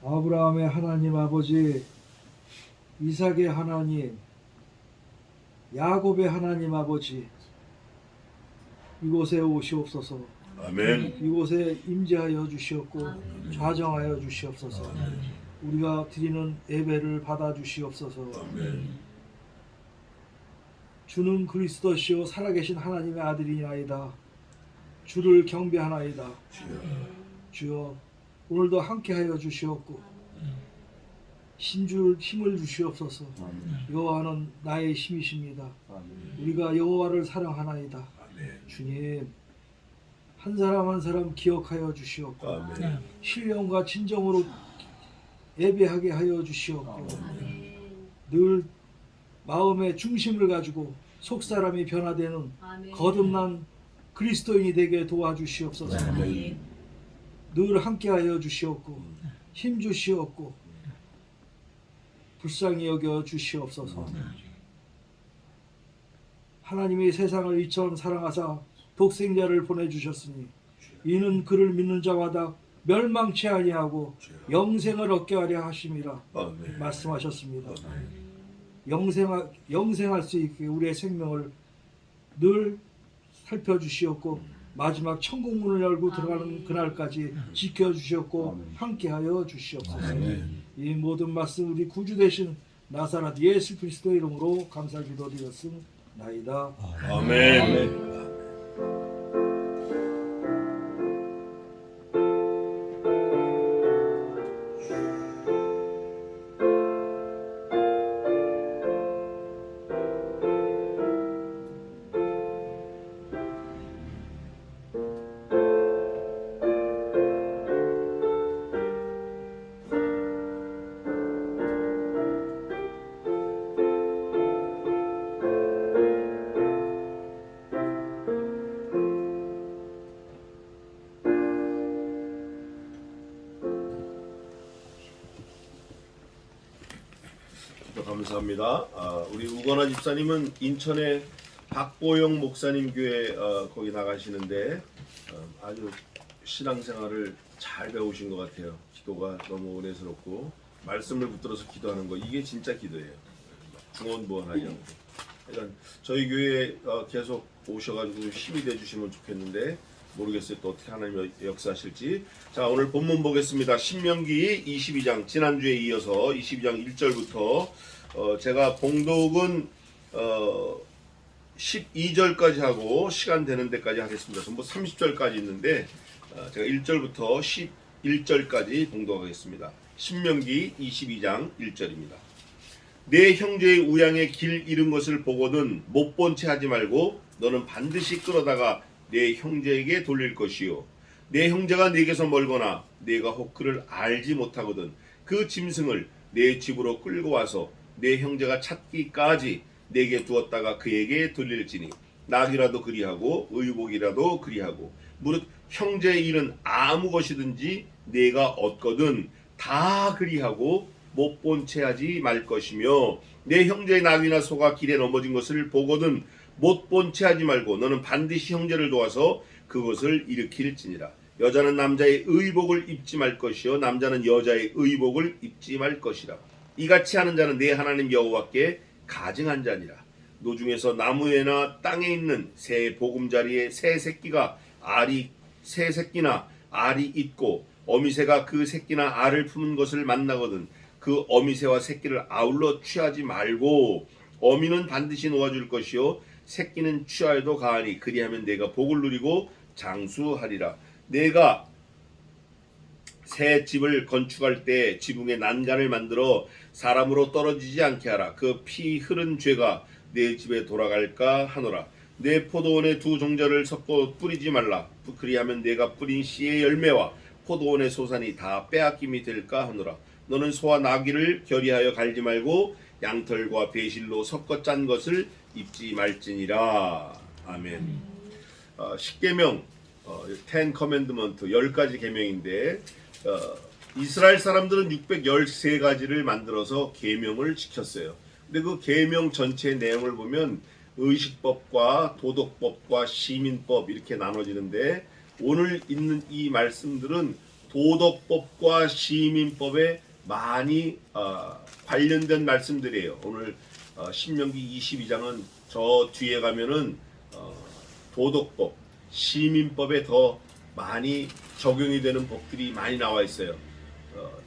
아브라함의 하나님 아버지, 이삭의 하나님, 야곱의 하나님 아버지, 이곳에 오시옵소서. 아멘. 이곳에 임재하여 주시옵고 좌정하여 주시옵소서. 우리가 드리는 예배를 받아 주시옵소서. 아멘. 주는 그리스도시요 살아계신 하나님의 아들이나이다. 주를 경배하나이다. 주여, 오늘도 함께하여 주시옵고 힘을 주시옵소서. 여호와는 나의 힘이십니다. 우리가 여호와를 사랑하나이다. 주님, 한 사람 한 사람 기억하여 주시옵고 아멘. 신령과 진정으로 예배하게 하여 주시옵고 늘 마음의 중심을 가지고 속사람이 변화되는 거듭난 그리스도인이 되게 도와주시옵소서. 늘 함께하여 주시옵고 힘 주시옵고 불쌍히 여겨 주시옵소서. 하나님이 세상을 이처럼 사랑하사 독생자를 보내주셨으니 이는 그를 믿는 자마다 멸망치 아니하고 영생을 얻게 하려 하심이라 아멘. 말씀하셨습니다. 아멘. 영생할 수 있게 우리의 생명을 늘 살펴주시옵고 마지막 천국문을 열고 들어가는 그날까지 지켜주시옵고 함께하여 주시옵소서. 이 모든 말씀 우리 구주 되신 나사렛 예수 그리스도의 이름으로 감사 기도드렸습나이다. 아멘. 감사합니다. 우리 우건화 집사님은 인천의 박보영 목사님 교회 거기 나가시는데 아주 신앙생활을 잘 배우신 것 같아요. 기도가 너무 은혜스럽고 말씀을 붙들어서 기도하는 거 이게 진짜 기도예요. 중언부언하지 않고. 그러니까 저희 교회에 계속 오셔가지고 힘이 돼주시면 좋겠는데 모르겠어요. 또 어떻게 하나님 역사하실지. 자, 오늘 본문 보겠습니다. 신명기 22장 지난주에 이어서 22장 1절부터 제가 봉독은 12절까지 하고 시간 되는 데까지 하겠습니다. 전부 30절까지 있는데 제가 1절부터 11절까지 봉독하겠습니다. 신명기 22장 1절입니다. 내 형제의 우양에 길 잃은 것을 보거든 못 본 채 하지 말고 너는 반드시 끌어다가 내 형제에게 돌릴 것이요 내 형제가 내게서 멀거나 내가 혹 그를 알지 못하거든 그 짐승을 내 집으로 끌고 와서 내 형제가 찾기까지 내게 두었다가 그에게 돌릴지니 낙이라도 그리하고 의복이라도 그리하고 무릇 형제의 일은 아무 것이든지 내가 얻거든 다 그리하고 못 본 채 하지 말 것이며 내 형제의 낙이나 소가 길에 넘어진 것을 보거든 못 본 채 하지 말고 너는 반드시 형제를 도와서 그것을 일으킬지니라. 여자는 남자의 의복을 입지 말 것이요 남자는 여자의 의복을 입지 말 것이라. 이같이 하는 자는 내 하나님 여호와께 가증한 자니라. 노중에서 나무에나 땅에 있는 새 보금자리에 새 새끼나 알이 있고 어미새가 그 새끼나 알을 품은 것을 만나거든 그 어미새와 새끼를 아울러 취하지 말고 어미는 반드시 놓아줄 것이요 새끼는 취하여도 가하니 그리하면 내가 복을 누리고 장수하리라. 내가 새 집을 건축할 때 지붕에 난간을 만들어 사람으로 떨어지지 않게 하라. 그 피 흐른 죄가 내 집에 돌아갈까 하노라. 내 포도원에 두 종자를 섞어 뿌리지 말라. 그리하면 내가 뿌린 씨의 열매와 포도원의 소산이 다 빼앗김이 될까 하노라. 너는 소와 나귀를 결의하여 갈지 말고 양털과 배실로 섞어 짠 것을 입지 말지니라. 아멘. 10계명, 10 커맨드먼트 10가지 계명인데 이스라엘 사람들은 613가지를 만들어서 계명을 지켰어요. 근데 그 계명 전체의 내용을 보면 의식법과 도덕법과 시민법 이렇게 나눠지는데 오늘 있는 이 말씀들은 도덕법과 시민법에 많이 관련된 말씀들이에요. 오늘 신명기 22장은 저 뒤에 가면은 도덕법, 시민법에 더 많이 적용이 되는 법들이 많이 나와 있어요.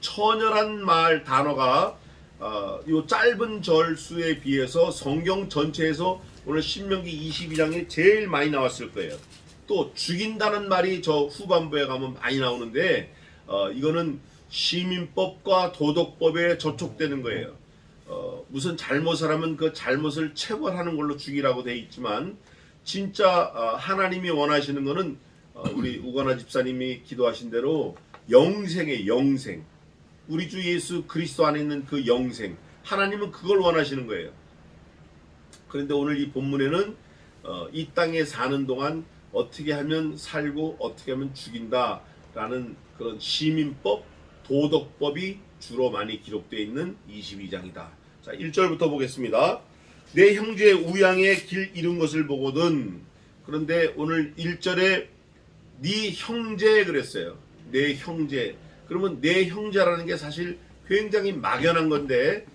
처녀란 말 단어가 이 짧은 절수에 비해서 성경 전체에서 오늘 신명기 22장에 제일 많이 나왔을 거예요. 또 죽인다는 말이 저 후반부에 가면 많이 나오는데 이거는 시민법과 도덕법에 저촉되는 거예요. 무슨 잘못을 하면 그 잘못을 체벌하는 걸로 죽이라고 돼 있지만 진짜 하나님이 원하시는 거는 우리 우건아 집사님이 기도하신 대로 영생의 영생, 우리 주 예수 그리스도 안에 있는 그 영생, 하나님은 그걸 원하시는 거예요. 그런데 오늘 이 본문에는 이 땅에 사는 동안 어떻게 하면 살고 어떻게 하면 죽인다라는 그런 시민법, 도덕법이 주로 많이 기록되어 있는 22장이다. 자, 1절부터 보겠습니다. 내 형제의 우양에 길 잃은 것을 보거든. 그런데 오늘 1절에 네 형제 그랬어요. 내 형제. 그러면 내 형제라는 게 사실 굉장히 막연한 건데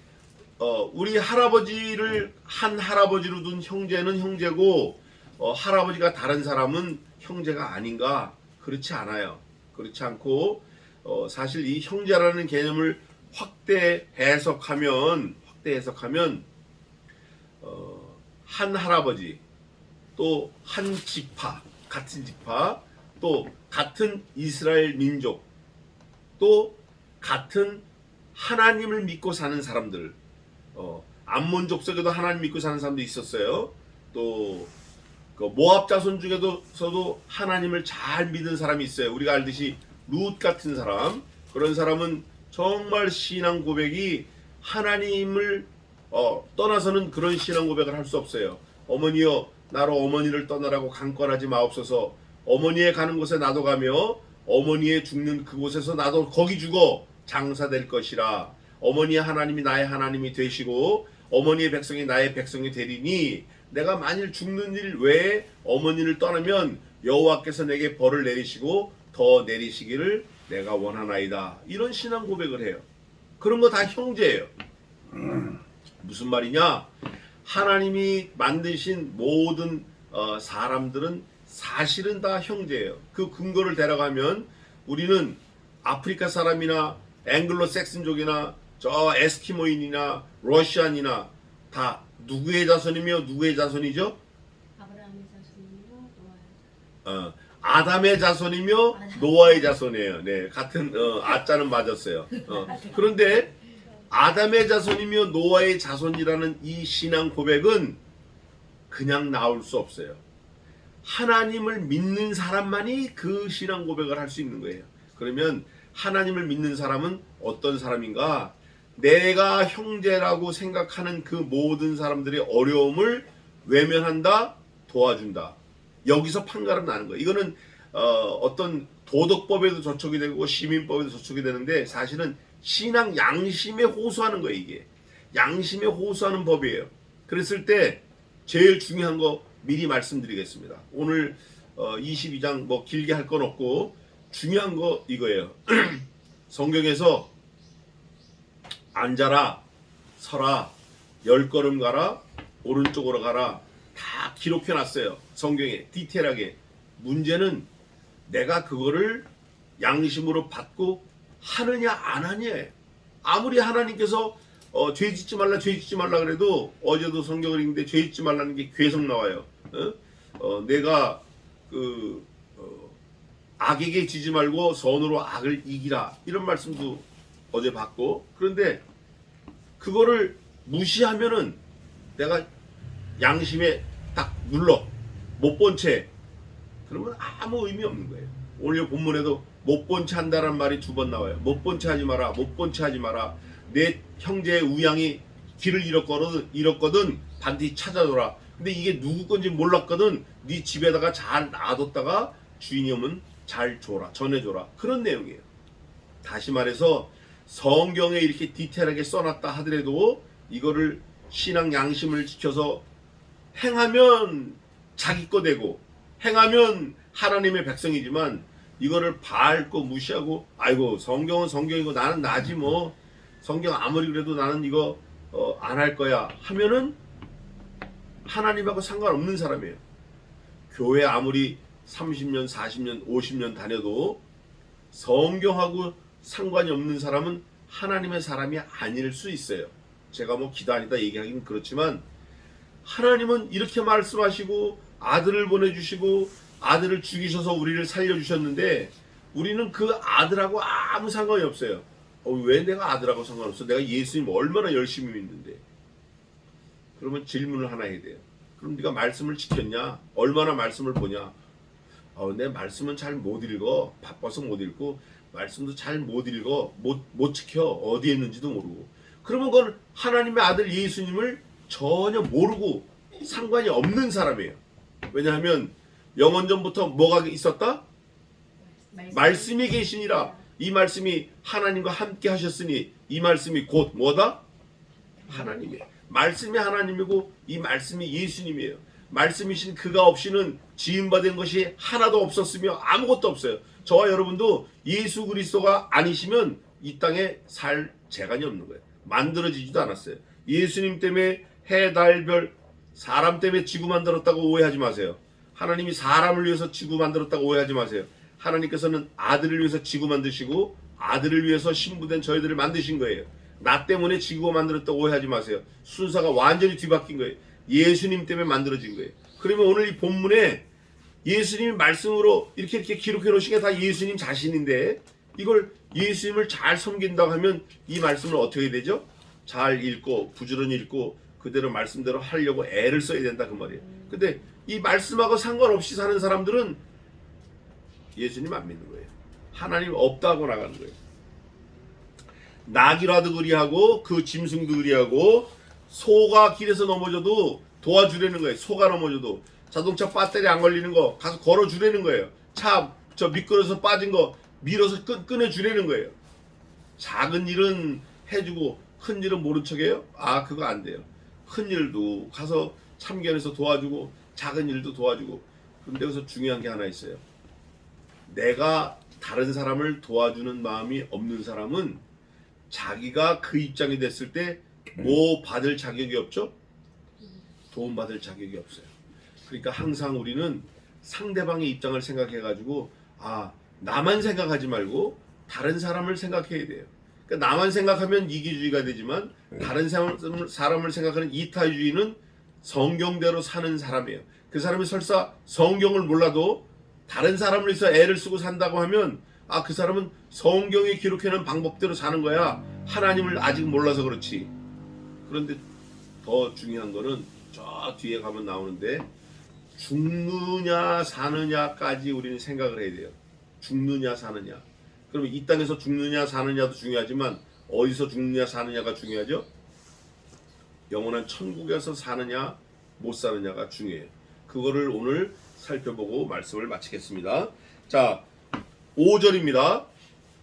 우리 할아버지를 한 할아버지로 둔 형제는 형제고 할아버지가 다른 사람은 형제가 아닌가? 그렇지 않아요. 그렇지 않고 사실 이 형제라는 개념을 확대 해석하면 한 할아버지, 또 한 지파, 같은 지파, 또 같은 이스라엘 민족, 또 같은 하나님을 믿고 사는 사람들, 암몬 족속에도 하나님 믿고 사는 사람도 있었어요. 또 그 모압 자손 중에서도 하나님을 잘 믿는 사람이 있어요. 우리가 알듯이 룻 같은 사람, 그런 사람은 정말 신앙 고백이 하나님을 떠나서는 그런 신앙 고백을 할 수 없어요. 어머니여 나로 어머니를 떠나라고 강권하지 마옵소서. 어머니의 가는 곳에 나도 가며 어머니의 죽는 그곳에서 나도 거기 죽어 장사될 것이라. 어머니의 하나님이 나의 하나님이 되시고 어머니의 백성이 나의 백성이 되리니 내가 만일 죽는 일 외에 어머니를 떠나면 여호와께서 내게 벌을 내리시고 더 내리시기를 내가 원하나이다. 이런 신앙 고백을 해요. 그런 거 다 형제예요. 무슨 말이냐? 하나님이 만드신 모든 사람들은 사실은 다 형제예요. 그 근거를 데려가면 우리는 아프리카 사람이나 앵글로 섹슨족이나 저 에스키모인이나 러시안이나 다 누구의 자손이며 누구의 자손이죠? 아브라함의 자손이며 노아의 아담의 자손이며 노아의 자손이에요. 네, 같은 아자는 맞았어요. 그런데 아담의 자손이며 노아의 자손이라는 이 신앙 고백은 그냥 나올 수 없어요. 하나님을 믿는 사람만이 그 신앙 고백을 할 수 있는 거예요. 그러면 하나님을 믿는 사람은 어떤 사람인가? 내가 형제라고 생각하는 그 모든 사람들의 어려움을 외면한다, 도와준다. 여기서 판가름 나는 거예요. 이거는 어떤 도덕법에도 저촉이 되고 시민법에도 저촉이 되는데 사실은 신앙 양심에 호소하는 거예요. 이게 양심에 호소하는 법이에요. 그랬을 때 제일 중요한 거 미리 말씀드리겠습니다. 오늘 22장 뭐 길게 할 건 없고 중요한 거 이거예요. 성경에서 앉아라, 서라, 10걸음 가라, 오른쪽으로 가라 다 기록해놨어요. 성경에 디테일하게. 문제는 내가 그거를 양심으로 받고 하느냐 안 하냐예요. 아무리 하나님께서 죄 짓지 말라 죄 짓지 말라 그래도 어제도 성경을 읽는데 죄 짓지 말라는 게 계속 나와요. 내가 악에게 지지 말고 선으로 악을 이기라 이런 말씀도 어제 봤고, 그런데 그거를 무시하면은 내가 양심에 딱 눌러 못 본 채 그러면 아무 의미 없는 거예요. 오늘 본문에도 못 본 채 한다는 말이 2번 나와요. 못 본 채 하지 마라, 못 본 채 하지 마라. 내 형제의 우양이 길을 잃었거든 반드시 찾아줘라. 근데 이게 누구 건지 몰랐거든 네 집에다가 잘 놔뒀다가 주인이 오면 잘 줘라, 전해줘라. 그런 내용이에요. 다시 말해서 성경에 이렇게 디테일하게 써놨다 하더라도 이거를 신앙 양심을 지켜서 행하면 자기 거 되고 행하면 하나님의 백성이지만 이거를 밟고 무시하고 아이고 성경은 성경이고 나는 나지 뭐 성경 아무리 그래도 나는 이거 안 할 거야 하면은 하나님하고 상관없는 사람이에요. 교회 아무리 30년, 40년, 50년 다녀도 성경하고 상관이 없는 사람은 하나님의 사람이 아닐 수 있어요. 제가 뭐 기다리다 얘기하기는 그렇지만 하나님은 이렇게 말씀하시고 아들을 보내주시고 아들을 죽이셔서 우리를 살려주셨는데 우리는 그 아들하고 아무 상관이 없어요. 왜 내가 아들하고 상관없어? 내가 예수님 얼마나 열심히 믿는데. 그러면 질문을 하나 해야 돼요. 그럼 네가 말씀을 지켰냐? 얼마나 말씀을 보냐? 내 말씀은 잘 못 읽어. 바빠서 못 읽고 말씀도 잘 못 읽어. 못 지켜. 어디에 있는지도 모르고. 그러면 그건 하나님의 아들 예수님을 전혀 모르고 상관이 없는 사람이에요. 왜냐하면 영원전부터 뭐가 있었다? 말씀이 계시니라. 이 말씀이 하나님과 함께 하셨으니 이 말씀이 곧 뭐다? 하나님이에요. 말씀이 하나님이고 이 말씀이 예수님이에요. 말씀이신 그가 없이는 지음받은 것이 하나도 없었으며 아무것도 없어요. 저와 여러분도 예수 그리스도가 아니시면 이 땅에 살 재간이 없는 거예요. 만들어지지도 않았어요. 예수님 때문에 해, 달, 별, 사람 때문에 지구 만들었다고 오해하지 마세요. 하나님이 사람을 위해서 지구 만들었다고 오해하지 마세요. 하나님께서는 아들을 위해서 지구 만드시고 아들을 위해서 신부된 저희들을 만드신 거예요. 나 때문에 지구가 만들었다고 오해하지 마세요. 순서가 완전히 뒤바뀐 거예요. 예수님 때문에 만들어진 거예요. 그러면 오늘 이 본문에 예수님이 말씀으로 이렇게 기록해 놓으신 게 다 예수님 자신인데 이걸 예수님을 잘 섬긴다고 하면 이 말씀을 어떻게 해야 되죠? 잘 읽고 부지런히 읽고 그대로 말씀대로 하려고 애를 써야 된다 그 말이에요. 근데 이 말씀하고 상관없이 사는 사람들은 예수님 안 믿는 거예요. 하나님 없다고 나가는 거예요. 낙이라도 그리하고 그 짐승도 그리하고 소가 길에서 넘어져도 도와주려는 거예요. 소가 넘어져도 자동차 배터리 안 걸리는 거 가서 걸어주려는 거예요. 차 저 미끄러서 빠진 거 밀어서 끊어주려는 거예요. 작은 일은 해주고 큰 일은 모른 척해요? 그거 안 돼요. 큰 일도 가서 참견해서 도와주고 작은 일도 도와주고. 그런데 여기서 중요한 게 하나 있어요. 내가 다른 사람을 도와주는 마음이 없는 사람은 자기가 그 입장이 됐을 때 뭐 받을 자격이 없죠? 도움 받을 자격이 없어요. 그러니까 항상 우리는 상대방의 입장을 생각해가지고 나만 생각하지 말고 다른 사람을 생각해야 돼요. 그러니까 나만 생각하면 이기주의가 되지만 다른 사람을 생각하는 이타주의는 성경대로 사는 사람이에요. 그 사람이 설사 성경을 몰라도 다른 사람을 위해서 애를 쓰고 산다고 하면 그 사람은 성경에 기록해놓은 방법대로 사는 거야. 하나님을 아직 몰라서 그렇지. 그런데 더 중요한 거는 저 뒤에 가면 나오는데 죽느냐 사느냐까지 우리는 생각을 해야 돼요. 죽느냐 사느냐. 그러면 이 땅에서 죽느냐 사느냐도 중요하지만 어디서 죽느냐 사느냐가 중요하죠? 영원한 천국에서 사느냐 못 사느냐가 중요해요. 그거를 오늘 살펴보고 말씀을 마치겠습니다. 자, 5절입니다.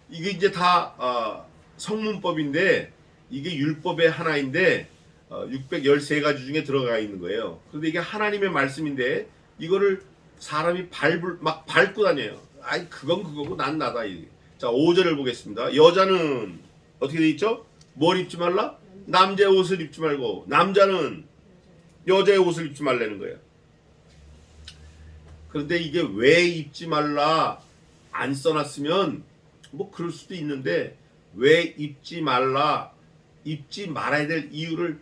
이게 이제 다 성문법인데 이게 율법의 하나인데 613가지 중에 들어가 있는 거예요. 그런데 이게 하나님의 말씀인데 이거를 사람이 막 밟고 다녀요. 그건 그거고 난 나다. 자, 5절을 보겠습니다. 여자는 어떻게 돼 있죠? 뭘 입지 말라? 남자의 옷을 입지 말고 남자는 여자의 옷을 입지 말라는 거예요. 그런데 이게 왜 입지 말라 안 써놨으면 뭐 그럴 수도 있는데 왜 입지 말라 입지 말아야 될 이유를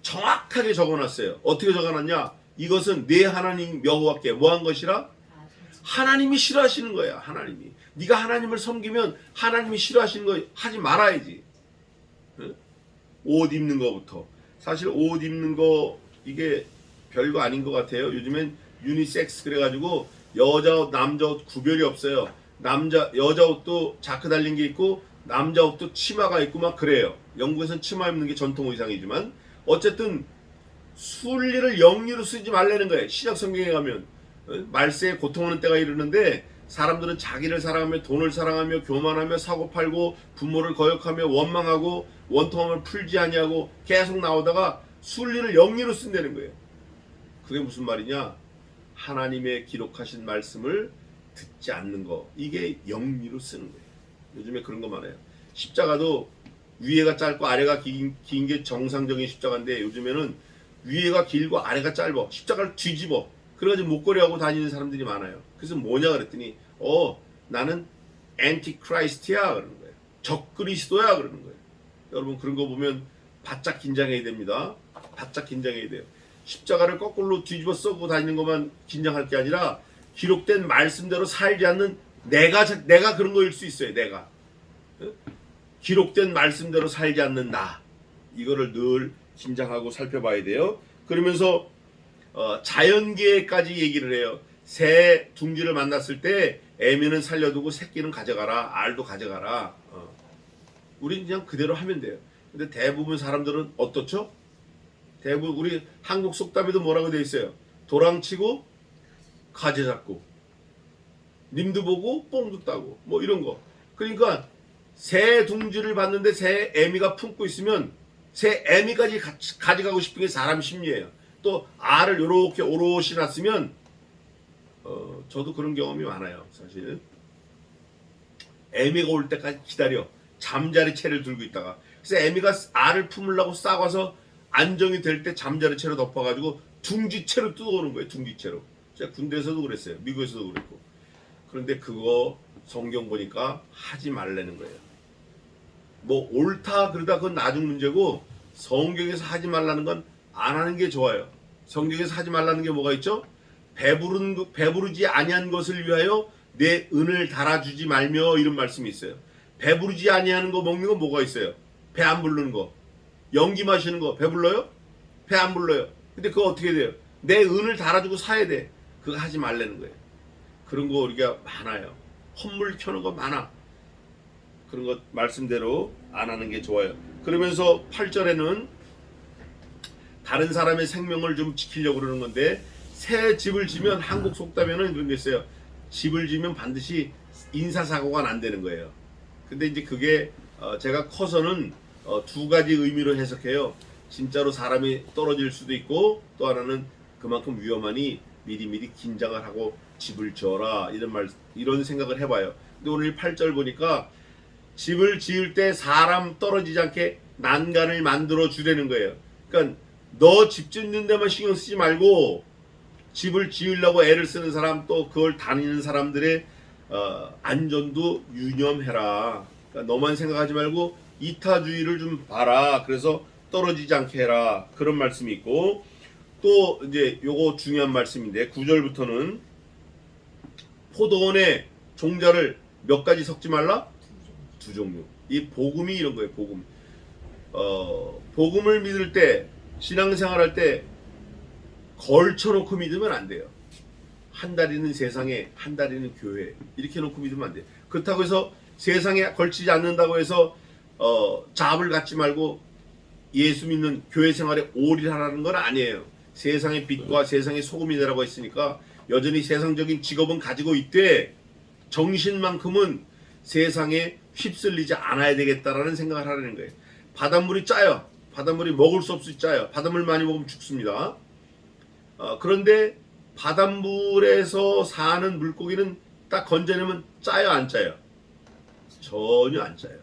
정확하게 적어놨어요. 어떻게 적어놨냐? 이것은 내 하나님 여호와께 뭐한 것이라? 하나님이 싫어하시는 거야. 하나님이. 네가 하나님을 섬기면 하나님이 싫어하시는 거 하지 말아야지. 옷 입는 거부터. 사실 옷 입는 거 이게 별거 아닌 것 같아요. 요즘엔 유니섹스 그래가지고 여자 옷 남자 옷 구별이 없어요. 여자 옷도 자크 달린 게 있고 남자 옷도 치마가 있고 막 그래요. 영국에서는 치마 입는 게 전통 의상이지만 어쨌든 순리를 영리로 쓰지 말라는 거예요. 신약 성경에 가면 말세에 고통하는 때가 이르는데 사람들은 자기를 사랑하며 돈을 사랑하며 교만하며 사고팔고 부모를 거역하며 원망하고 원통함을 풀지 아니하고 계속 나오다가 순리를 영리로 쓴다는 거예요. 그게 무슨 말이냐? 하나님의 기록하신 말씀을 듣지 않는 거, 이게 영리로 쓰는 거예요. 요즘에 그런 거 많아요. 십자가도 위에가 짧고 아래가 긴 게 정상적인 십자가인데, 요즘에는 위에가 길고 아래가 짧아. 십자가를 뒤집어. 그래가지고 목걸이 하고 다니는 사람들이 많아요. 그래서 뭐냐 그랬더니 나는 엔티크라이스트야 그러는 거예요. 적그리스도야 그러는 거예요. 여러분 그런 거 보면 바짝 긴장해야 됩니다. 바짝 긴장해야 돼요. 십자가를 거꾸로 뒤집어 쓰고 다니는 것만 긴장할 게 아니라 기록된 말씀대로 살지 않는 내가 그런 거일 수 있어요. 내가 기록된 말씀대로 살지 않는 나, 이거를 늘 긴장하고 살펴봐야 돼요. 그러면서 자연계까지 얘기를 해요. 새 둥지를 만났을 때 애미는 살려두고 새끼는 가져가라, 알도 가져가라. 우린 그냥 그대로 하면 돼요. 근데 대부분 사람들은 어떻죠? 대부분 우리 한국 속담에도 뭐라고 되어 있어요? 도랑치고 가재 잡고 님도 보고 뽕도 따고 뭐 이런 거. 그러니까 새 둥지를 봤는데 새 애미가 품고 있으면 새 애미까지 가져가고 싶은 게 사람 심리예요. 또 알을 요렇게 오롯이 놨으면 저도 그런 경험이 많아요. 사실 애미가 올 때까지 기다려. 잠자리 채를 들고 있다가, 그래서 애미가 알을 품으려고 싸가서 안정이 될 때 잠자리 채로 덮어가지고 둥지채로 뜯어오는 거예요. 둥지채로. 제가 군대에서도 그랬어요. 미국에서도 그랬고. 그런데 그거 성경 보니까 하지 말라는 거예요. 뭐 옳다 그러다 그건 나중 문제고, 성경에서 하지 말라는 건 안 하는 게 좋아요. 성경에서 하지 말라는 게 뭐가 있죠? 배부르지 아니한 것을 위하여 내 은을 달아주지 말며, 이런 말씀이 있어요. 배부르지 아니하는 거 먹는 거 뭐가 있어요? 배 안 부르는 거. 연기 마시는 거 배 불러요? 배 안 불러요. 근데 그거 어떻게 돼요? 내 은을 달아주고 사야 돼. 그거 하지 말라는 거예요. 그런 거 우리가 많아요. 헛물 켜는 거 많아. 그런 것 말씀대로 안 하는 게 좋아요. 그러면서 8절에는 다른 사람의 생명을 좀 지키려고 그러는 건데, 새 집을 지면 한국 속담에는 그런 게 있어요. 집을 지면 반드시 인사사고가 난다는 거예요. 근데 이제 그게 제가 커서는 두 가지 의미로 해석해요. 진짜로 사람이 떨어질 수도 있고, 또 하나는 그만큼 위험하니 미리미리 긴장을 하고 집을 지어라, 이런 생각을 해봐요. 근데 오늘 8절 보니까 집을 지을 때 사람 떨어지지 않게 난간을 만들어 주라는 거예요. 그러니까 너 집 짓는 데만 신경 쓰지 말고, 집을 지으려고 애를 쓰는 사람, 또 그걸 다니는 사람들의 안전도 유념해라. 그러니까 너만 생각하지 말고 이타주의를 좀 봐라. 그래서 떨어지지 않게 해라. 그런 말씀이 있고, 또 이제 요거 중요한 말씀인데 9절부터는 포도원에 종자를 몇 가지 섞지 말라? 두 종류. 이 복음이 이런 거예요. 복음. 복음을 믿을 때, 신앙생활 할 때 걸쳐놓고 믿으면 안 돼요. 한 다리는 세상에, 한 다리는 교회, 이렇게 놓고 믿으면 안 돼요. 그렇다고 해서 세상에 걸치지 않는다고 해서 잡을 갖지 말고 예수 믿는 교회 생활에 올인하라는 건 아니에요. 세상의 빛과 세상의 소금이 되라고 했으니까 여전히 세상적인 직업은 가지고 있되, 정신만큼은 세상에 휩쓸리지 않아야 되겠다라는 생각을 하라는 거예요. 바닷물이 짜요. 바닷물이 먹을 수 없이 짜요. 바닷물 많이 먹으면 죽습니다. 그런데 바닷물에서 사는 물고기는 딱 건져내면 짜요, 안 짜요? 전혀 안 짜요.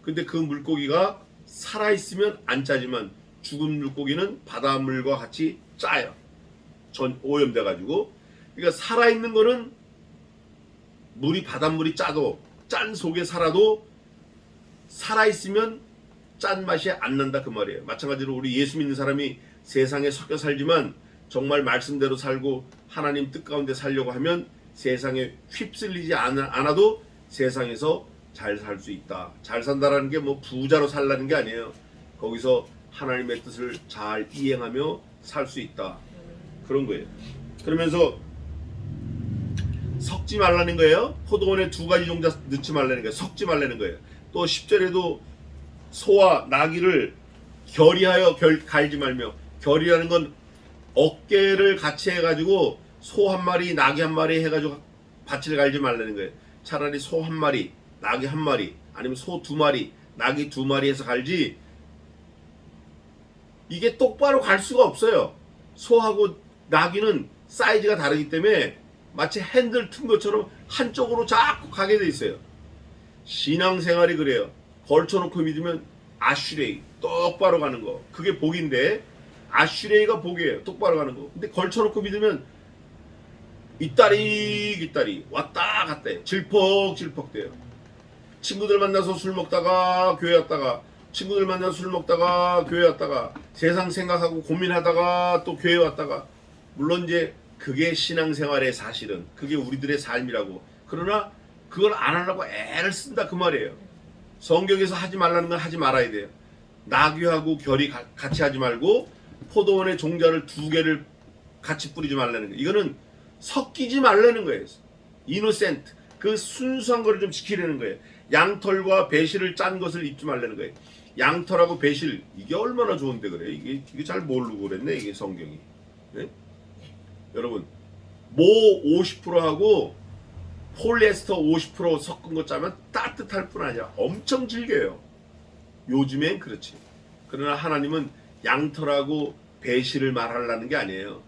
근데 그 물고기가 살아있으면 안 짜지만, 죽은 물고기는 바닷물과 같이 짜요. 오염돼가지고. 그러니까 살아있는 거는 바닷물이 짜도, 짠 속에 살아도 살아있으면 짠 맛이 안 난다, 그 말이에요. 마찬가지로 우리 예수 믿는 사람이 세상에 섞여 살지만 정말 말씀대로 살고 하나님 뜻 가운데 살려고 하면 세상에 휩쓸리지 않아도 세상에서 잘 살 수 있다. 잘 산다라는 게 뭐 부자로 살라는 게 아니에요. 거기서 하나님의 뜻을 잘 이행하며 살 수 있다. 그런 거예요. 그러면서 섞지 말라는 거예요. 포도원에 두 가지 종자 넣지 말라는 거예요. 섞지 말라는 거예요. 또 10절에도 소와 나귀를 결의하여 갈지 말며, 결의라는 건 어깨를 같이 해가지고 소 한 마리, 나귀 한 마리 해가지고 밭을 갈지 말라는 거예요. 차라리 소 한 마리, 나귀 한 마리, 아니면 소 두 마리, 나귀 두 마리 해서 갈지. 이게 똑바로 갈 수가 없어요. 소하고 나귀는 사이즈가 다르기 때문에 마치 핸들 튼 것처럼 한쪽으로 자꾸 가게 돼 있어요. 신앙생활이 그래요. 걸쳐놓고 믿으면 아슈레이 똑바로 가는 거, 그게 복인데 아슈레이가 복이에요. 똑바로 가는 거. 근데 걸쳐놓고 믿으면 이따리 왔다 갔다 해요. 질퍽질퍽 돼요. 친구들 만나서 술 먹다가 교회 왔다가, 친구들 만나서 술 먹다가 교회 왔다가, 세상 생각하고 고민하다가 또 교회 왔다가. 물론 이제 그게 신앙생활의 사실은 그게 우리들의 삶이라고. 그러나 그걸 안 하려고 애를 쓴다 그 말이에요. 성경에서 하지 말라는 건 하지 말아야 돼요. 나귀하고 결이 같이 하지 말고 포도원의 종자를 2개를 같이 뿌리지 말라는 거예요. 이거는 섞이지 말라는 거예요. 이노센트, 그 순수한 거를 좀 지키려는 거예요. 양털과 배실을 짠 것을 입지 말라는 거예요. 양털하고 배실, 이게 얼마나 좋은데 그래. 이게 잘 모르고 그랬네, 이게 성경이. 네? 여러분, 모 50%하고 폴리에스터 50% 섞은 거 짜면 따뜻할 뿐 아니라 엄청 질겨요. 요즘엔 그렇지. 그러나 하나님은 양털하고 배실을 말하려는 게 아니에요.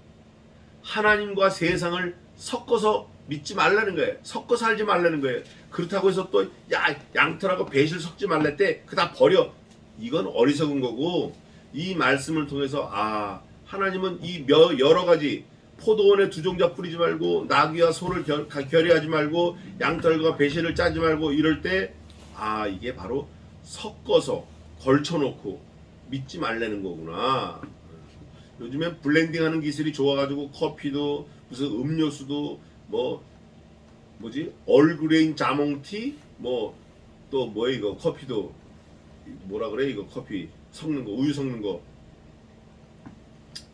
하나님과 세상을 섞어서 믿지 말라는 거예요. 섞어 살지 말라는 거예요. 그렇다고 해서 또 양털하고 배실 섞지 말랬대. 그거 다 버려. 이건 어리석은 거고, 이 말씀을 통해서 하나님은 이 여러 가지 포도원에 2종자 뿌리지 말고 나귀와 소를 결의하지 말고 양털과 배실을 짜지 말고 이럴 때 이게 바로 섞어서 걸쳐놓고 믿지 말라는 거구나. 요즘엔 블렌딩하는 기술이 좋아가지고 커피도 무슨 음료수도 얼그레인 자몽티 또 뭐야 이거 커피도 뭐라 그래 이거 커피 섞는 거 우유 섞는 거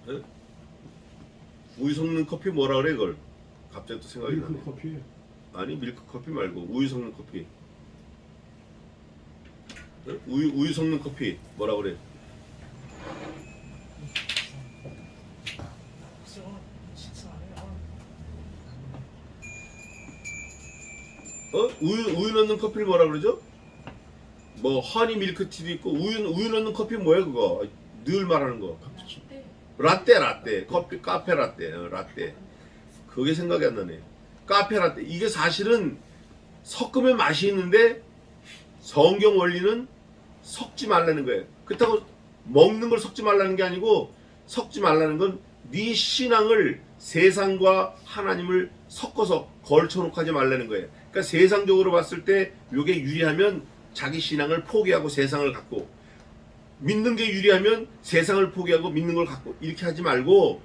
에? 우유 섞는 커피 뭐라 그래 이걸 갑자기 또 생각이 나네. 밀크 커피. 아니 밀크 커피 말고 우유 섞는 커피. 에? 우유 섞는 커피 뭐라 그래? 우유 넣는 커피를 뭐라 그러죠? 허니 밀크티도 있고 우유 넣는 커피 뭐야 그거? 늘 말하는 거. 라떼 커피 카페 라떼 라떼. 그게 생각이 안 나네. 카페 라떼 이게 사실은 섞으면 맛이 있는데 성경 원리는 섞지 말라는 거예요. 그렇다고 먹는 걸 섞지 말라는 게 아니고, 섞지 말라는 건 네 신앙을 세상과 하나님을 섞어서 걸쳐놓고 하지 말라는 거예요. 그러니까 세상적으로 봤을 때 이게 유리하면 자기 신앙을 포기하고 세상을 갖고, 믿는 게 유리하면 세상을 포기하고 믿는 걸 갖고, 이렇게 하지 말고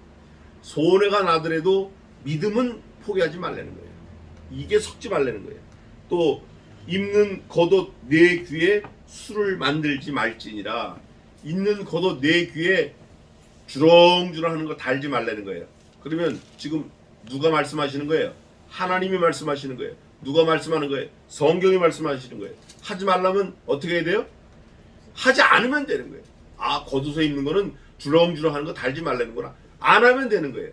손해가 나더라도 믿음은 포기하지 말라는 거예요. 이게 섞지 말라는 거예요. 또 입는 겉옷 내 귀에 술을 만들지 말지니라. 있는 겉옷 내 귀에 주렁주렁 하는 거 달지 말라는 거예요. 그러면 지금 누가 말씀하시는 거예요? 하나님이 말씀하시는 거예요. 누가 말씀하는 거예요? 성경이 말씀하시는 거예요. 하지 말라면 어떻게 해야 돼요? 하지 않으면 되는 거예요. 겉옷에 입는 거는 주렁주렁 하는 거 달지 말라는 거나 안 하면 되는 거예요.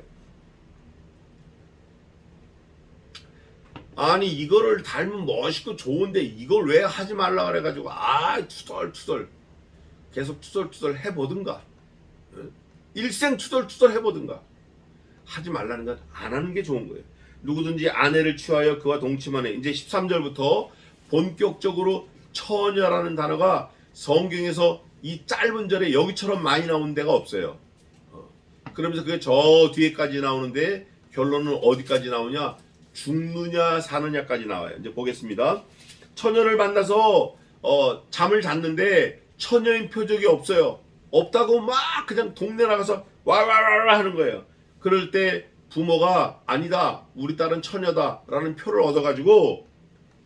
아니 이거를 달면 멋있고 좋은데 이걸 왜 하지 말라 그래가지고 투덜투덜 계속 투덜투덜 해보든가, 일생 투덜투덜 해보든가. 하지 말라는 건 안 하는 게 좋은 거예요. 누구든지 아내를 취하여 그와 동침하네. 이제 13절부터 본격적으로 처녀라는 단어가 성경에서 이 짧은 절에 여기처럼 많이 나오는 데가 없어요. 그러면서 그게 저 뒤에까지 나오는데 결론은 어디까지 나오냐? 죽느냐 사느냐까지 나와요. 이제 보겠습니다. 처녀를 만나서 잠을 잤는데 처녀인 표적이 없어요. 없다고 막 그냥 동네 나가서 와와와와 하는 거예요. 그럴 때 부모가 아니다, 우리 딸은 처녀다 라는 표를 얻어가지고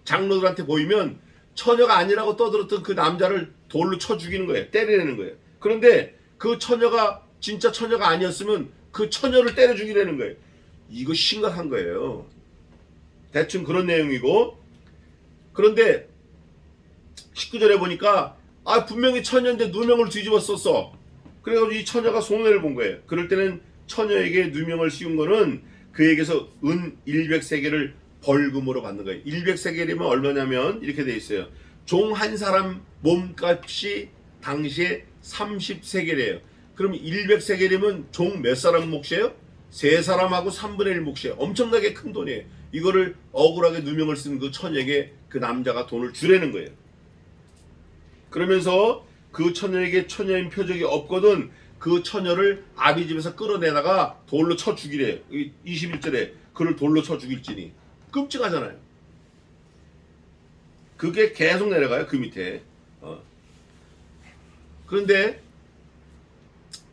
장로들한테 보이면 처녀가 아니라고 떠들었던 그 남자를 돌로 쳐 죽이는 거예요. 때리는 거예요. 그런데 그 처녀가 진짜 처녀가 아니었으면 그 처녀를 때려 죽이려는 거예요. 이거 심각한 거예요. 대충 그런 내용이고, 그런데 19절에 보니까 분명히 처녀인데 누명을 뒤집어 썼어. 그래가지고 이 처녀가 손해를 본 거예요. 그럴 때는 처녀에게 누명을 씌운 거는 그에게서 은 100세겔을 벌금으로 받는 거예요. 100세겔이면 얼마냐면 이렇게 돼 있어요. 종 한 사람 몸값이 당시에 30세겔이에요. 그럼 100세겔이면 종 몇 사람 몫이에요? 세 사람하고 3분의 1 몫이에요. 엄청나게 큰 돈이에요. 이거를 억울하게 누명을 쓴 그 처녀에게 그 남자가 돈을 주라는 거예요. 그러면서 그 처녀에게 처녀인 표적이 없거든 그 처녀를 아비 집에서 끌어내다가 돌로 쳐 죽이래요. 21절에 그를 돌로 쳐 죽일지니. 끔찍하잖아요. 그게 계속 내려가요. 그 밑에. 그런데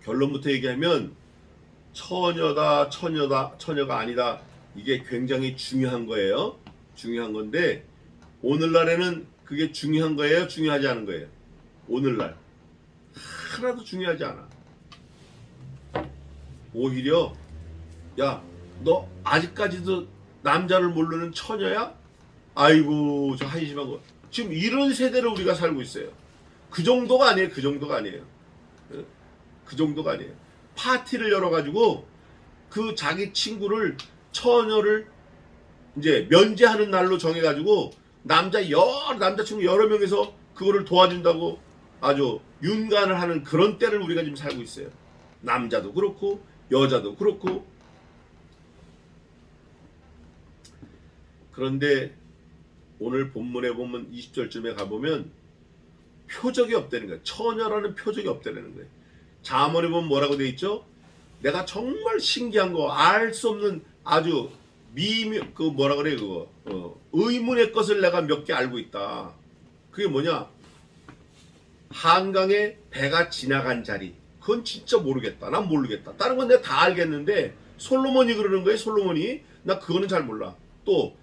결론부터 얘기하면 처녀가 아니다. 이게 굉장히 중요한 거예요. 중요한 건데 오늘날에는 그게 중요한 거예요? 중요하지 않은 거예요? 오늘날 하나도 중요하지 않아. 오히려 야, 너 아직까지도 남자를 모르는 처녀야? 아이고 저 한심한 거. 지금 이런 세대를 우리가 살고 있어요. 그 정도가 아니에요. 그 정도가 아니에요. 그 정도가 아니에요. 파티를 열어가지고 그 자기 친구를 처녀를 이제 면제하는 날로 정해가지고 남자친구 여러 명에서 그거를 도와준다고 아주 윤간을 하는 그런 때를 우리가 지금 살고 있어요. 남자도 그렇고 여자도 그렇고. 그런데 오늘 본문에 보면 20절쯤에 가보면 표적이 없다는 거예요. 처녀라는 표적이 없다는 거예요. 잠언에 보면 뭐라고 돼 있죠? 내가 정말 신기한 거, 알 수 없는 아주 그 뭐라 그래 그거 의문의 것을 내가 몇 개 알고 있다. 그게 뭐냐? 한강에 배가 지나간 자리. 그건 진짜 모르겠다. 난 모르겠다. 다른 건 내가 다 알겠는데 솔로몬이 그러는 거예요. 솔로몬이. 나 그거는 잘 몰라. 또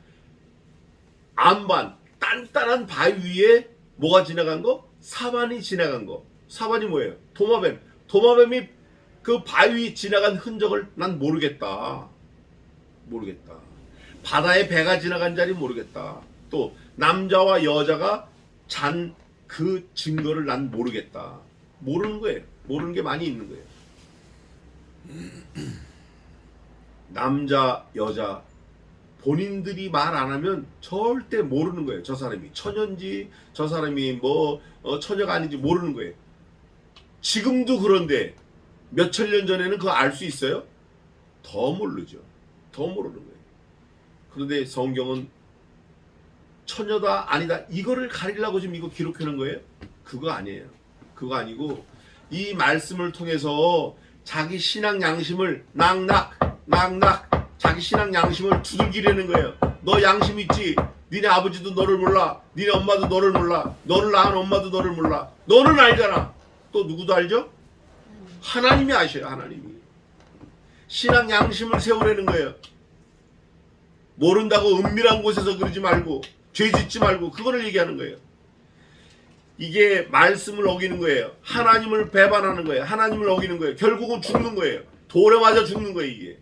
안반 단단한 바위 위에 뭐가 지나간 거? 사반이 지나간 거. 사반이 뭐예요? 도마뱀. 도마뱀이 그 바위 지나간 흔적을 난 모르겠다. 모르겠다. 바다에 배가 지나간 자리 모르겠다. 또 남자와 여자가 잔 그 증거를 난 모르겠다. 모르는 거예요. 모르는 게 많이 있는 거예요. 남자, 여자 본인들이 말 안 하면 절대 모르는 거예요. 저 사람이 처녀인지 저 사람이 뭐 처녀가 아닌지 모르는 거예요. 지금도 그런데 몇천 년 전에는 그거 알 수 있어요? 더 모르죠. 더 모르는 거예요. 그런데 성경은 처녀다 아니다 이거를 가리려고 지금 이거 기록해 놓은 거예요? 그거 아니에요. 그거 아니고 이 말씀을 통해서 자기 신앙 양심을 낙낙 자기 신앙 양심을 두들기려는 거예요. 너 양심 있지? 니네 아버지도 너를 몰라. 니네 엄마도 너를 몰라. 너를 낳은 엄마도 너를 몰라. 너는 알잖아. 또 누구도 알죠? 하나님이 아셔요. 하나님이. 신앙 양심을 세우려는 거예요. 모른다고 은밀한 곳에서 그러지 말고 죄 짓지 말고 그거를 얘기하는 거예요. 이게 말씀을 어기는 거예요. 하나님을 배반하는 거예요. 하나님을 어기는 거예요. 결국은 죽는 거예요. 돌에 맞아 죽는 거예요. 이게.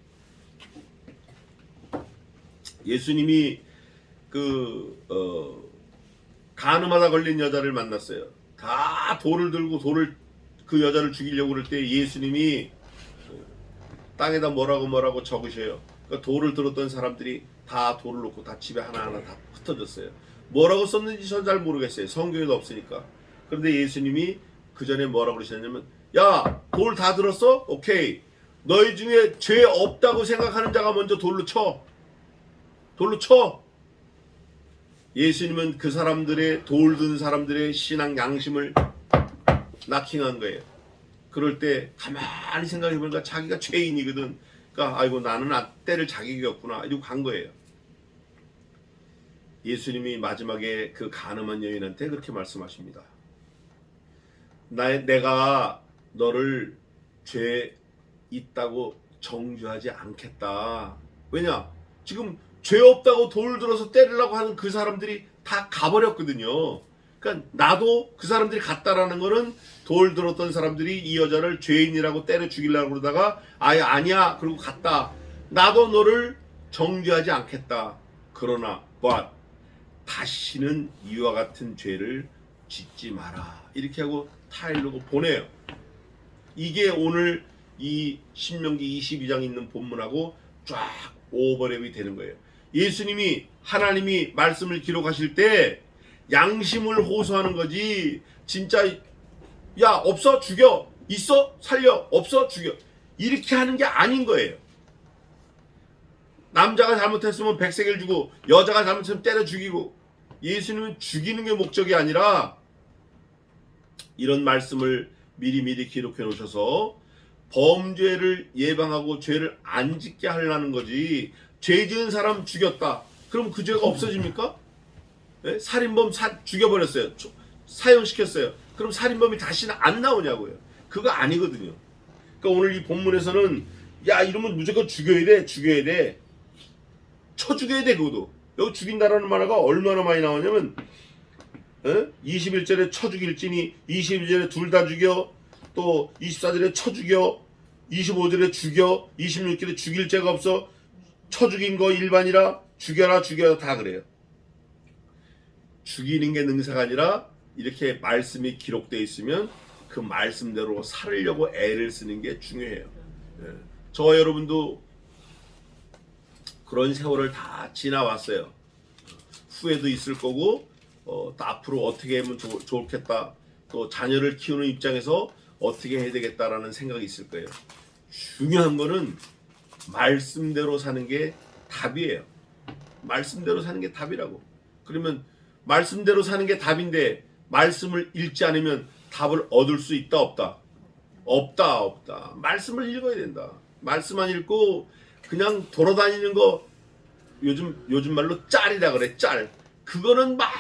예수님이 간음하다 걸린 여자를 만났어요. 다 돌을 들고 그 여자를 죽이려고 그럴 때 예수님이 땅에다 뭐라고 적으셔요. 그러니까 돌을 들었던 사람들이 다 돌을 놓고 다 집에 하나하나 다 흩어졌어요. 뭐라고 썼는지 전 잘 모르겠어요. 성경에도 없으니까. 그런데 예수님이 그 전에 뭐라고 그러셨냐면 야, 돌 다 들었어? 오케이. 너희 중에 죄 없다고 생각하는 자가 먼저 돌로 쳐. 돌로 쳐. 예수님은 그 사람들의 돌 든 사람들의 신앙 양심을 나킹한 거예요. 그럴 때 가만히 생각해보니까 자기가 죄인이거든. 그러니까 아이고 나는 때릴 자격이 없구나 이러고 간 거예요. 예수님이 마지막에 그 간음한 여인한테 그렇게 말씀하십니다. 내가 너를 죄 있다고 정죄하지 않겠다. 왜냐? 지금 죄 없다고 돌 들어서 때리려고 하는 그 사람들이 다 가버렸거든요. 그러니까 나도 그 사람들이 갔다라는 거는 돌 들었던 사람들이 이 여자를 죄인이라고 때려 죽이려고 그러다가 아예 아니야 그러고 갔다. 나도 너를 정죄하지 않겠다. 그러나 다시는 이와 같은 죄를 짓지 마라. 이렇게 하고 타일로고 보내요. 이게 오늘 이 신명기 22장 있는 본문하고 쫙 오버랩이 되는 거예요. 예수님이 하나님이 말씀을 기록하실 때 양심을 호소하는 거지 진짜 야 없어 죽여 있어 살려 없어 죽여 이렇게 하는 게 아닌 거예요. 남자가 잘못했으면 백세계를 주고 여자가 잘못했으면 때려 죽이고, 예수님은 죽이는 게 목적이 아니라 이런 말씀을 미리미리 기록해 놓으셔서 범죄를 예방하고 죄를 안 짓게 하려는 거지. 죄 지은 사람 죽였다, 그럼 그 죄가 없어집니까? 네? 살인범 죽여버렸어요, 사형시켰어요, 그럼 살인범이 다시는 안 나오냐고요. 그거 아니거든요. 그러니까 오늘 이 본문에서는 야, 이러면 무조건 죽여야 돼 쳐 죽여야 돼. 그것도 여기 죽인다라는 말가 얼마나 많이 나오냐면 21절에 쳐 죽일지니, 22절에 둘 다 죽여, 또 24절에 쳐 죽여, 25절에 죽여, 26절에 죽일 죄가 없어, 쳐 죽인 거 일반이라 죽여라 다 그래요. 죽이는 게 능사가 아니라 이렇게 말씀이 기록되어 있으면 그 말씀대로 살으려고 애를 쓰는 게 중요해요. 저와 여러분도 그런 세월을 다 지나왔어요. 후회도 있을 거고, 또 앞으로 어떻게 하면 좋겠다, 또 자녀를 키우는 입장에서 어떻게 해야 되겠다라는 생각이 있을 거예요. 중요한 거는 말씀대로 사는 게 답이에요. 말씀대로 사는 게 답이라고. 그러면 말씀대로 사는 게 답인데 말씀을 읽지 않으면 답을 얻을 수 있다 없다? 없다. 말씀을 읽어야 된다. 말씀만 읽고 그냥 돌아다니는 거, 요즘 말로 짤이라 그래, 짤. 그거는 막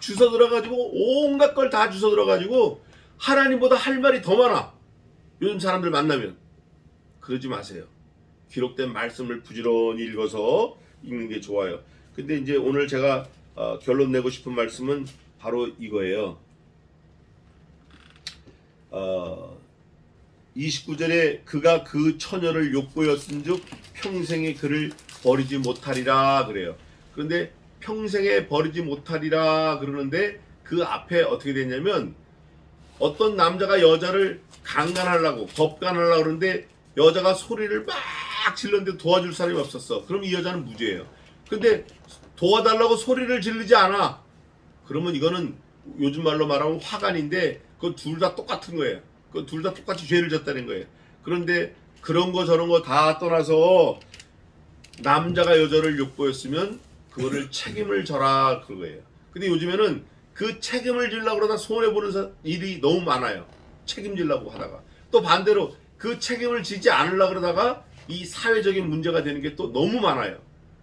주워 들어가지고 온갖 걸 다 주워 들어가지고 하나님보다 할 말이 더 많아. 요즘 사람들 만나면. 그러지 마세요. 기록된 말씀을 부지런히 읽어서 읽는 게 좋아요. 근데 이제 오늘 제가 결론 내고 싶은 말씀은 바로 이거예요. 29절에 그가 그 처녀를 욕보였은즉 평생에 그를 버리지 못하리라 그래요. 그런데 평생에 버리지 못하리라 그러는데 그 앞에 어떻게 되냐면, 어떤 남자가 여자를 강간하려고 겁간하려고 그러는데 여자가 소리를 막 질렀는데 도와줄 사람이 없었어. 그럼 이 여자는 무죄예요. 근데 도와달라고 소리를 지르지 않아. 그러면 이거는 요즘 말로 말하면 화간인데, 그건 둘 다 똑같은 거예요. 그건 둘 다 똑같이 죄를 졌다는 거예요. 그런데 그런 거 저런 거 다 떠나서 남자가 여자를 욕보였으면 그거를 책임을 져라 그거예요. 근데 요즘에는 그 책임을 지려고 그러다 손해보는 일이 너무 많아요. 책임지려고 하다가 또 반대로 그 책임을 지지 않으려고 그러다가 이 사회적인 문제가 되는 게 또 너무 많아요.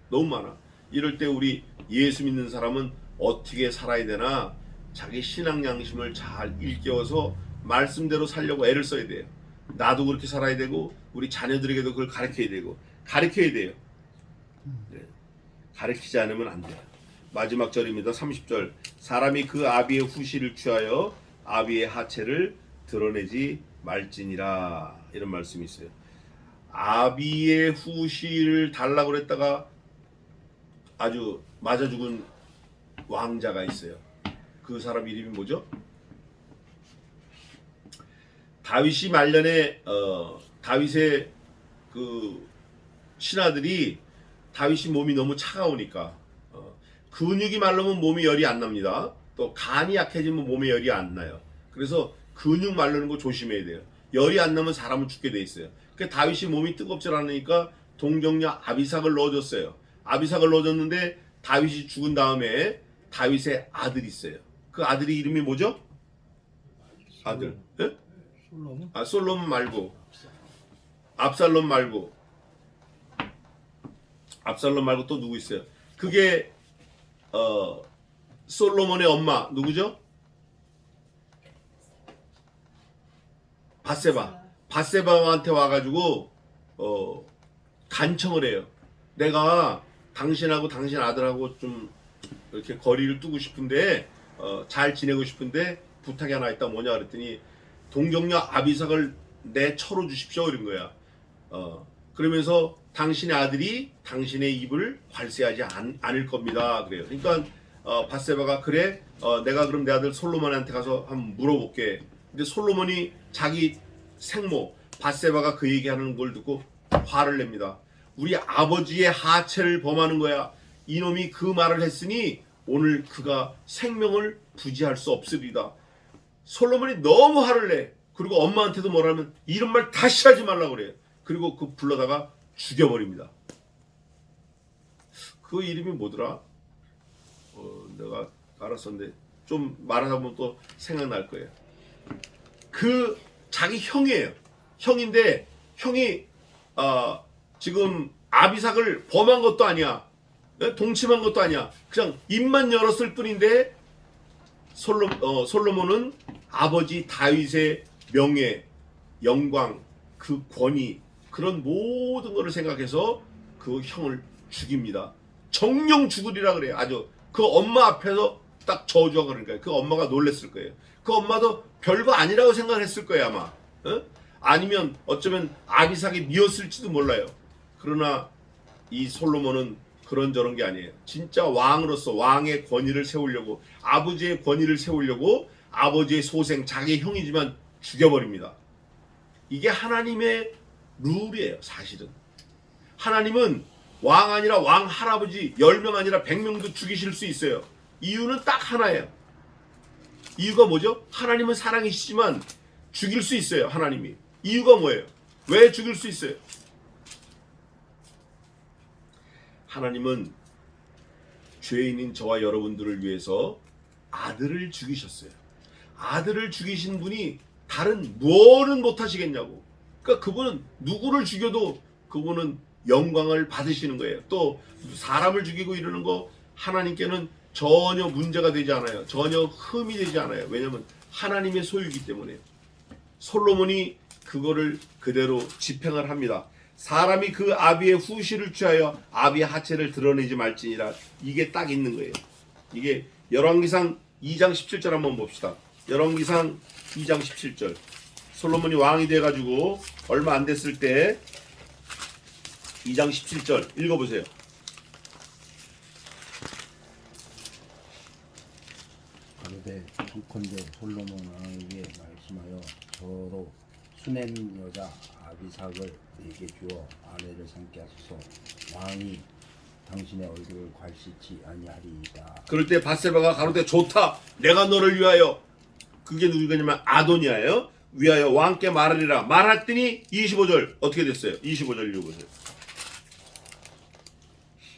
너무 많아. 이럴 때 우리 예수 믿는 사람은 어떻게 살아야 되나, 자기 신앙 양심을 잘 일깨워서 말씀대로 살려고 애를 써야 돼요. 나도 그렇게 살아야 되고 우리 자녀들에게도 그걸 가르쳐야 돼요. 네. 가르치지 않으면 안 돼요. 마지막 절입니다. 30절. 사람이 그 아비의 후시를 취하여 아비의 하체를 드러내지 말지니라, 이런 말씀이 있어요. 아비의 후시를 달라고 그랬다가 아주 맞아 죽은 왕자가 있어요. 그 사람 이름이 뭐죠? 다윗이 말년에 다윗의 그 신하들이 다윗이 몸이 너무 차가우니까 근육이 말르면 몸에 열이 안 납니다. 또 간이 약해지면 몸에 열이 안 나요. 그래서 근육 말르는 거 조심해야 돼요. 열이 안 나면 사람은 죽게 돼 있어요. 그 다윗이 몸이 뜨겁지 않으니까 동정녀 아비삭을 넣어줬어요. 아비삭을 넣어줬는데 다윗이 죽은 다음에 다윗의 아들이 있어요. 그 아들이 이름이 뭐죠? 아들. 예? 솔로몬? 솔로몬 말고 압살롬 말고 또 누구 있어요? 그게 솔로몬의 엄마 누구죠? 바세바한테 와가지고 간청을 해요. 내가 당신하고 당신 아들하고 좀 이렇게 거리를 두고 싶은데 잘 지내고 싶은데 부탁이 하나 있다. 뭐냐 그랬더니 동정녀 아비삭을 내 처로 주십시오 이런 거야. 그러면서 당신의 아들이 당신의 입을 괄세하지 않을 겁니다. 그래요. 그러니까 바세바가 그래, 내가 그럼 내 아들 솔로몬한테 가서 한번 물어볼게. 근데 솔로몬이 자기 생모 바세바가 그 얘기하는 걸 듣고 화를 냅니다. 우리 아버지의 하체를 범하는 거야. 이놈이 그 말을 했으니 오늘 그가 생명을 부지할 수 없으리다. 솔로몬이 너무 화를 내. 그리고 엄마한테도 뭐라면 이런 말 다시 하지 말라고 그래요. 그리고 그 불러다가 죽여버립니다. 그 이름이 뭐더라? 내가 알았었는데 좀 말하다 보면 또 생각날 거예요. 그 자기 형이에요. 형인데 형이 지금 아비삭을 범한 것도 아니야. 동침한 것도 아니야. 그냥 입만 열었을 뿐인데 솔로몬은 아버지 다윗의 명예, 영광, 그 권위, 그런 모든 것을 생각해서 그 형을 죽입니다. 정령 죽으리라 그래요. 아주 그 엄마 앞에서 딱 저주하고 그러니까 그 엄마가 놀랬을 거예요. 그 엄마도 별거 아니라고 생각했을 거예요 아마. 아니면 어쩌면 아비삭이 미웠을지도 몰라요. 그러나 이 솔로몬은 그런저런 게 아니에요. 진짜 왕으로서 왕의 권위를 세우려고, 아버지의 권위를 세우려고 아버지의 소생, 자기 형이지만 죽여버립니다. 이게 하나님의 룰이에요. 사실은 하나님은 왕 아니라 왕 할아버지 10명 아니라 100명도 죽이실 수 있어요. 이유는 딱 하나예요. 이유가 뭐죠? 하나님은 사랑이시지만 죽일 수 있어요. 하나님이. 이유가 뭐예요? 왜 죽일 수 있어요? 하나님은 죄인인 저와 여러분들을 위해서 아들을 죽이셨어요. 아들을 죽이신 분이 다른 뭐는 못하시겠냐고. 그러니까 그분은 누구를 죽여도 그분은 영광을 받으시는 거예요. 또 사람을 죽이고 이러는 거 하나님께는 전혀 문제가 되지 않아요. 전혀 흠이 되지 않아요. 왜냐하면 하나님의 소유이기 때문에. 솔로몬이 그거를 그대로 집행을 합니다. 사람이 그 아비의 후시를 취하여 아비의 하체를 드러내지 말지니라. 이게 딱 있는 거예요. 이게 열왕기상 2장 17절 한번 봅시다. 열왕기상 2장 17절. 솔로몬이 왕이 돼가지고 얼마 안 됐을 때 2장 17절 읽어보세요. 가로되 청컨대 솔로몬 왕에게 말씀하여 저로 수냄 여자 아비삭을 내게 주어 아내를 삼게 하소서. 왕이 당신의 얼굴을 괄시치 아니하리이다. 그럴 때 밧세바가 가로되 좋다. 내가 너를 위하여, 그게 누구냐면 아도니아예요. 위하여 왕께 말하리라. 말했더니 25절 어떻게 됐어요? 25절 읽어보세요.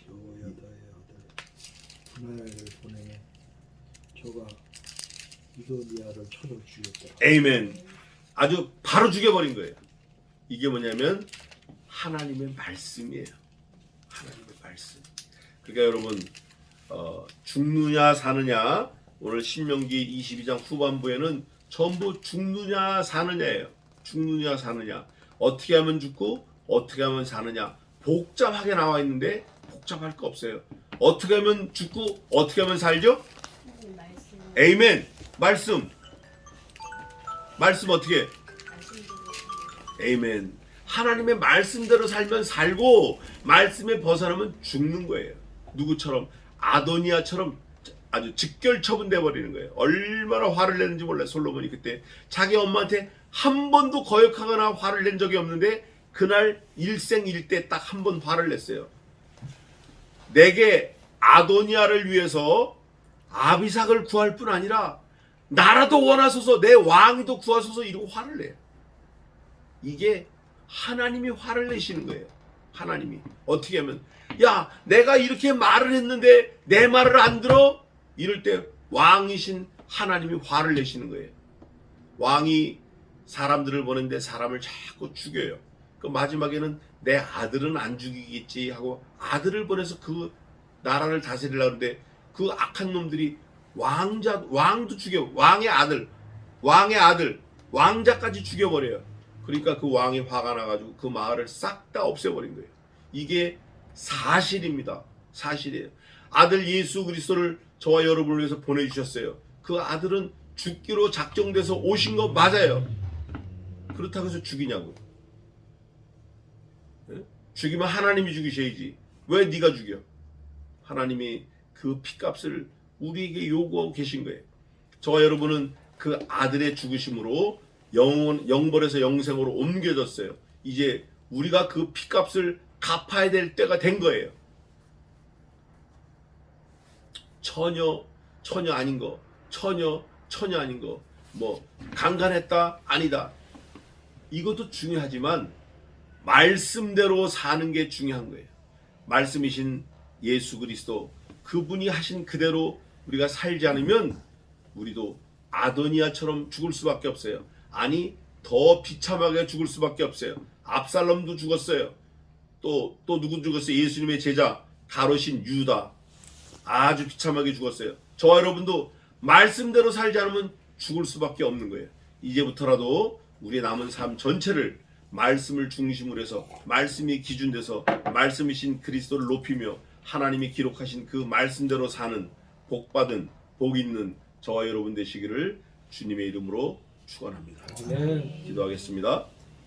여호야다의 아들 분하야를 보내 저가 이도니아를 쳐서 죽였더라. 에이멘. 아주 바로 죽여버린 거예요. 이게 뭐냐면 하나님의 말씀이에요. 하나님의 말씀. 그러니까 여러분 죽느냐 사느냐, 오늘 신명기 22장 후반부에는 전부 죽느냐 사느냐예요. 죽느냐 사느냐, 어떻게 하면 죽고 어떻게 하면 사느냐, 복잡하게 나와 있는데 복잡할 거 없어요. 어떻게 하면 죽고 어떻게 하면 살죠? 말씀. 에이멘. 말씀 어떻게? 에이멘. 하나님의 말씀대로 살면 살고 말씀에 벗어나면 죽는 거예요. 누구처럼? 아도니아처럼 아주 직결 처분돼 버리는 거예요. 얼마나 화를 내는지 몰라요. 솔로몬이 그때 자기 엄마한테 한 번도 거역하거나 화를 낸 적이 없는데 그날 일생일대 딱 한 번 화를 냈어요. 내게 아도니아를 위해서 아비삭을 구할 뿐 아니라 나라도 원하소서, 내 왕위도 구하소서, 이러고 화를 내요. 이게 하나님이 화를 내시는 거예요. 하나님이 어떻게 하면, 야 내가 이렇게 말을 했는데 내 말을 안 들어? 이럴 때 왕이신 하나님이 화를 내시는 거예요. 왕이 사람들을 보내는데 사람을 자꾸 죽여요. 그 마지막에는 내 아들은 안 죽이겠지 하고 아들을 보내서 그 나라를 다스리려고 하는데 그 악한 놈들이 왕도 죽여, 왕의 아들, 왕자까지 죽여버려요. 그러니까 그 왕이 화가 나가지고 그 마을을 싹 다 없애버린 거예요. 이게 사실입니다. 사실이에요. 아들 예수 그리스도를 저와 여러분을 위해서 보내주셨어요. 그 아들은 죽기로 작정돼서 오신 거 맞아요. 그렇다고 해서 죽이냐고. 죽이면 하나님이 죽이셔야지. 왜 네가 죽여? 하나님이 그 피값을 우리에게 요구하고 계신 거예요. 저와 여러분은 그 아들의 죽으심으로 영벌에서 영생으로 옮겨졌어요. 이제 우리가 그 피값을 갚아야 될 때가 된 거예요. 처녀 아닌 거, 처녀 아닌 거, 뭐 강간했다 아니다, 이것도 중요하지만 말씀대로 사는 게 중요한 거예요. 말씀이신 예수 그리스도 그분이 하신 그대로 우리가 살지 않으면 우리도 아도니아처럼 죽을 수밖에 없어요. 아니 더 비참하게 죽을 수밖에 없어요. 압살롬도 죽었어요. 또 누구 죽었어요? 예수님의 제자 가롯인 유다 아주 비참하게 죽었어요. 저와 여러분도 말씀대로 살지 않으면 죽을 수밖에 없는 거예요. 이제부터라도 우리 남은 삶 전체를 말씀을 중심으로 해서 말씀이 기준돼서 말씀이신 그리스도를 높이며 하나님이 기록하신 그 말씀대로 사는 복받은 복 있는 저와 여러분 되시기를 주님의 이름으로 축원합니다. 아멘. 기도하겠습니다.